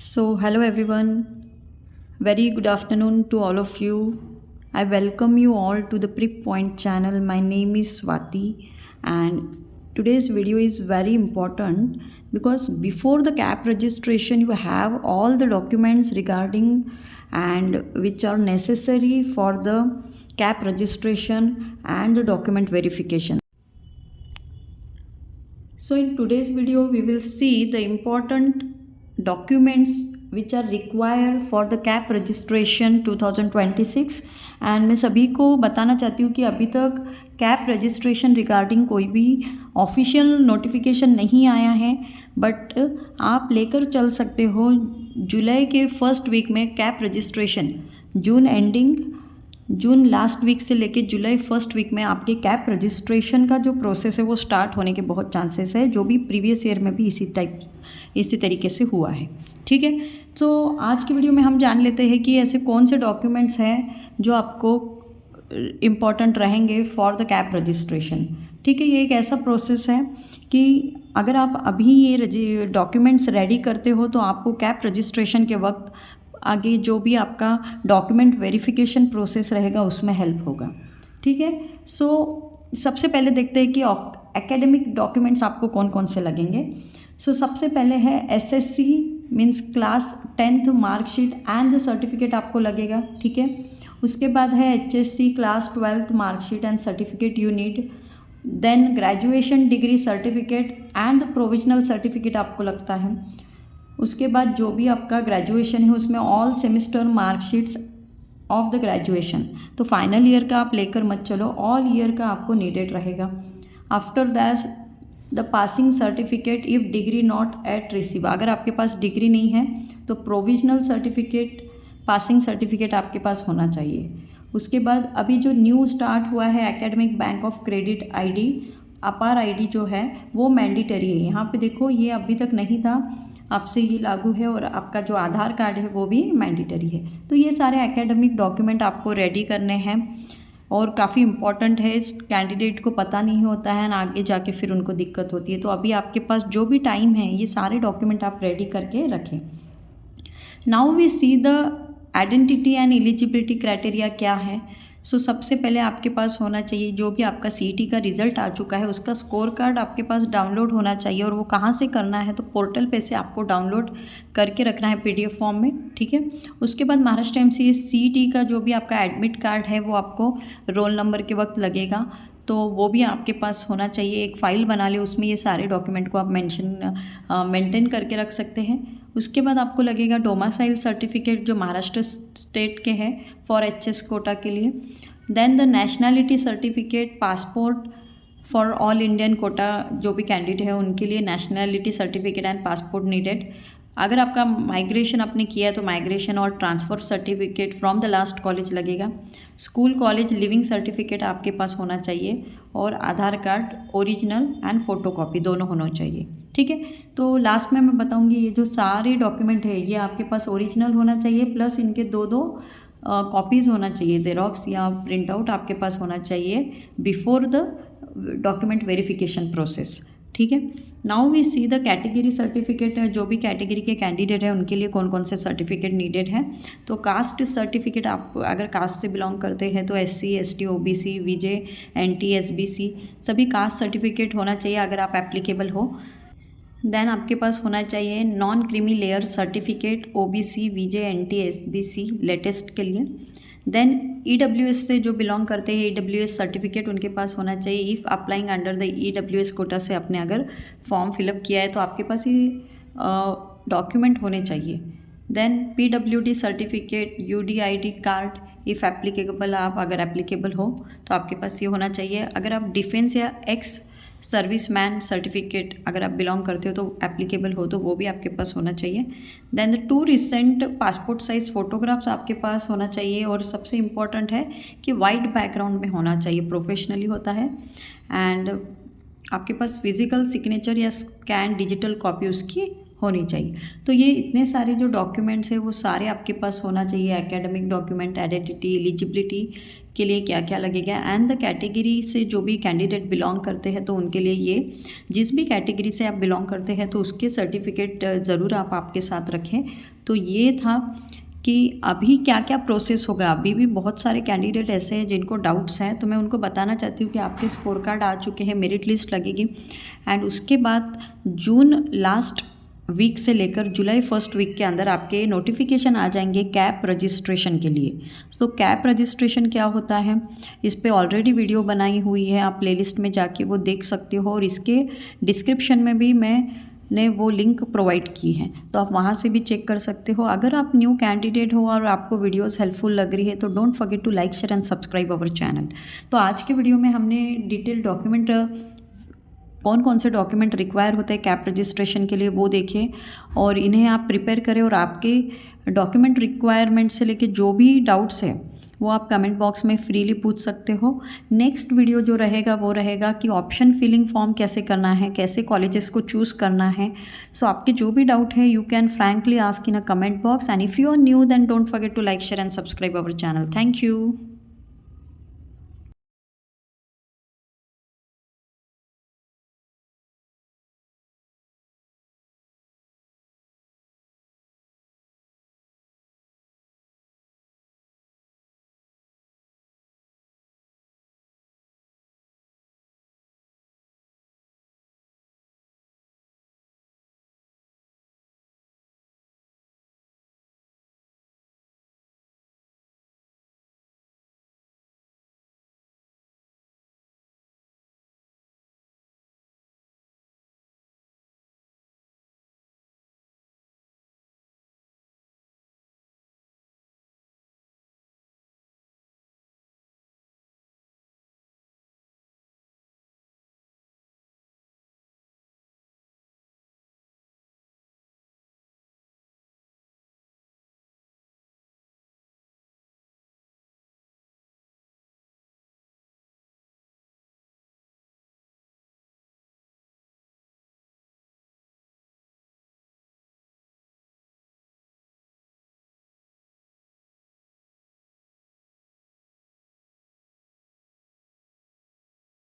Hello everyone. Very good afternoon to all of you. I welcome you all to the Prep Point channel. My name is Swati, and today's video is very important because before the CAP registration, you have all the documents regarding and which are necessary for the CAP registration and the document verification. So in today's video, we will see the important documents which are required for the cap registration 2026 and मैं सभी को बताना चाहती हूँ कि अभी तक cap registration regarding कोई भी ऑफिशियल नोटिफिकेशन नहीं आया है, बट आप लेकर चल सकते हो जुलाई के फर्स्ट वीक में कैप रजिस्ट्रेशन। जून लास्ट वीक से लेके जुलाई फर्स्ट वीक में आपके कैप रजिस्ट्रेशन का जो प्रोसेस है वो स्टार्ट होने के बहुत चांसेस है, जो भी प्रीवियस ईयर में भी इसी तरीके से हुआ है। ठीक है, तो आज की वीडियो में हम जान लेते हैं कि ऐसे कौन से डॉक्यूमेंट्स हैं जो आपको इम्पॉर्टेंट रहेंगे फॉर द कैप रजिस्ट्रेशन। ठीक है, ये एक ऐसा प्रोसेस है कि अगर आप अभी ये डॉक्यूमेंट्स रेडी करते हो तो आपको कैप रजिस्ट्रेशन के वक्त आगे जो भी आपका डॉक्यूमेंट वेरिफिकेशन प्रोसेस रहेगा उसमें हेल्प होगा। ठीक है, सबसे पहले देखते हैं कि एकेडमिक डॉक्यूमेंट्स आपको कौन कौन से लगेंगे। सबसे पहले है SSC means class 10th marksheet and the certificate आपको लगेगा। ठीक है, उसके बाद है HSC class 12th marksheet and certificate you need. Then graduation degree certificate and provisional certificate आपको लगता है। उसके बाद जो भी आपका ग्रेजुएशन है उसमें all semester marksheets of the graduation, तो फाइनल ईयर का आप लेकर मत चलो, ऑल ईयर का आपको नीडेड रहेगा। After that the passing certificate if degree not at receive, अगर आपके पास डिग्री नहीं है तो प्रोविजनल सर्टिफिकेट पासिंग सर्टिफिकेट आपके पास होना चाहिए। उसके बाद अभी जो न्यू स्टार्ट हुआ है academic bank of credit ID, अपार आईडी जो है वो मैंडेटरी है। यहाँ पे देखो ये अभी तक नहीं था, आपसे ये लागू है, और आपका जो आधार कार्ड है वो भी मैंडेटरी है। तो ये सारे एकेडमिक डॉक्यूमेंट आपको रेडी करने हैं और काफ़ी इम्पॉर्टेंट है। इस कैंडिडेट को पता नहीं होता है ना, आगे जाके फिर उनको दिक्कत होती है। तो अभी आपके पास जो भी टाइम है ये सारे डॉक्यूमेंट आप रेडी करके रखें। Now we see the identity and eligibility criteria क्या है। सबसे पहले आपके पास होना चाहिए जो भी आपका सीईटी का रिजल्ट आ चुका है उसका स्कोर कार्ड आपके पास डाउनलोड होना चाहिए, और वो कहाँ से करना है तो पोर्टल पे से आपको डाउनलोड करके रखना है पीडीएफ फॉर्म में। ठीक है, उसके बाद महाराष्ट्र एमसीएस सीईटी का जो भी आपका एडमिट कार्ड है वो आपको रोल नंबर के वक्त लगेगा, तो वो भी आपके पास होना चाहिए। एक फ़ाइल बना ले, उसमें ये सारे डॉक्यूमेंट को आप मेंटेन करके रख सकते हैं। उसके बाद आपको लगेगा डोमासाइल सर्टिफिकेट जो महाराष्ट्र स्टेट के हैं फॉर एचएस कोटा के लिए। Then the nationality certificate, passport for all Indian quota जो भी कैंडिडेट है उनके लिए nationality certificate and passport needed. अगर आपका माइग्रेशन आपने किया है तो माइग्रेशन और transfer certificate from the last college लगेगा। स्कूल कॉलेज लिविंग सर्टिफिकेट आपके पास होना चाहिए, और Aadhaar card original and photocopy दोनों होना चाहिए। ठीक है, तो लास्ट में मैं बताऊंगी ये जो सारे डॉक्यूमेंट है ये आपके पास ओरिजिनल होना चाहिए, प्लस इनके दो कॉपीज़ होना चाहिए, जेरोक्स या प्रिंट आउट आपके पास होना चाहिए before the document verification process. ठीक है, now we see the category certificate, जो भी कैटेगरी के कैंडिडेट है उनके लिए कौन कौन से सर्टिफिकेट नीडेड है। तो कास्ट सर्टिफिकेट, आप अगर कास्ट से बिलोंग करते हैं तो SC ST OBC VJ NT SBC सभी कास्ट सर्टिफिकेट होना चाहिए अगर आप एप्लीकेबल हो। देन आपके पास होना चाहिए non creamy layer certificate OBC VJ NT SBC latest के लिए। देन ईडब्ल्यूएस से जो बिलोंग करते हैं ईडब्ल्यूएस सर्टिफिकेट उनके पास होना चाहिए। If applying under the EWS quota से आपने अगर फॉर्म फिलअप किया है तो आपके पास ये डॉक्यूमेंट होने चाहिए। Then PWD certificate, UDID card if applicable, आप अगर एप्लीकेबल हो तो आपके पास ये होना चाहिए। अगर आप डिफेंस या एक्स सर्विसमैन सर्टिफिकेट अगर आप बिलोंग करते हो तो एप्लीकेबल हो तो वो भी आपके पास होना चाहिए। Then the 2 recent passport size photographs आपके पास होना चाहिए, और सबसे इम्पॉर्टेंट है कि वाइट बैकग्राउंड में होना चाहिए, प्रोफेशनली होता है। एंड आपके पास फिज़िकल सिग्नेचर या स्कैन डिजिटल कॉपी उसकी होनी चाहिए। तो ये इतने सारे जो डॉक्यूमेंट्स हैं वो सारे आपके पास होना चाहिए। एकेडमिक डॉक्यूमेंट, आइडेंटिटी, एलिजिबिलिटी के लिए क्या क्या लगेगा, एंड द कैटेगरी से जो भी कैंडिडेट बिलोंग करते हैं तो उनके लिए ये, जिस भी कैटेगरी से आप बिलोंग करते हैं तो उसके सर्टिफिकेट ज़रूर आप आपके साथ रखें। तो ये था कि अभी क्या क्या प्रोसेस होगा। अभी भी बहुत सारे कैंडिडेट ऐसे हैं जिनको डाउट्स हैं, तो मैं उनको बताना चाहती हूँ कि आपके स्कोर कार्ड आ चुके हैं, मेरिट लिस्ट लगेगी, एंड उसके बाद जून लास्ट वीक से लेकर जुलाई फर्स्ट वीक के अंदर आपके नोटिफिकेशन आ जाएंगे कैप रजिस्ट्रेशन के लिए। तो कैप रजिस्ट्रेशन क्या होता है, इस पे ऑलरेडी वीडियो बनाई हुई है, आप प्लेलिस्ट में जाके वो देख सकते हो, और इसके डिस्क्रिप्शन में भी मैंने वो लिंक प्रोवाइड की है, तो आप वहाँ से भी चेक कर सकते हो। अगर आप न्यू कैंडिडेट हो और आपको वीडियोस हेल्पफुल लग रही है तो don't forget to like, share and subscribe our channel. तो आज के वीडियो में हमने डिटेल डॉक्यूमेंट, कौन कौन से डॉक्यूमेंट रिक्वायर होते हैं कैप रजिस्ट्रेशन के लिए वो देखें, और इन्हें आप प्रिपेयर करें, और आपके डॉक्यूमेंट रिक्वायरमेंट से लेके जो भी डाउट्स है वो आप कमेंट बॉक्स में फ्रीली पूछ सकते हो। नेक्स्ट वीडियो जो रहेगा वो रहेगा कि ऑप्शन फिलिंग फॉर्म कैसे करना है, कैसे कॉलेजेस को चूज़ करना है। सो आपके जो भी डाउट है you can frankly ask in a comment box, and if you are new then don't forget to like, share and subscribe our channel. Thank you.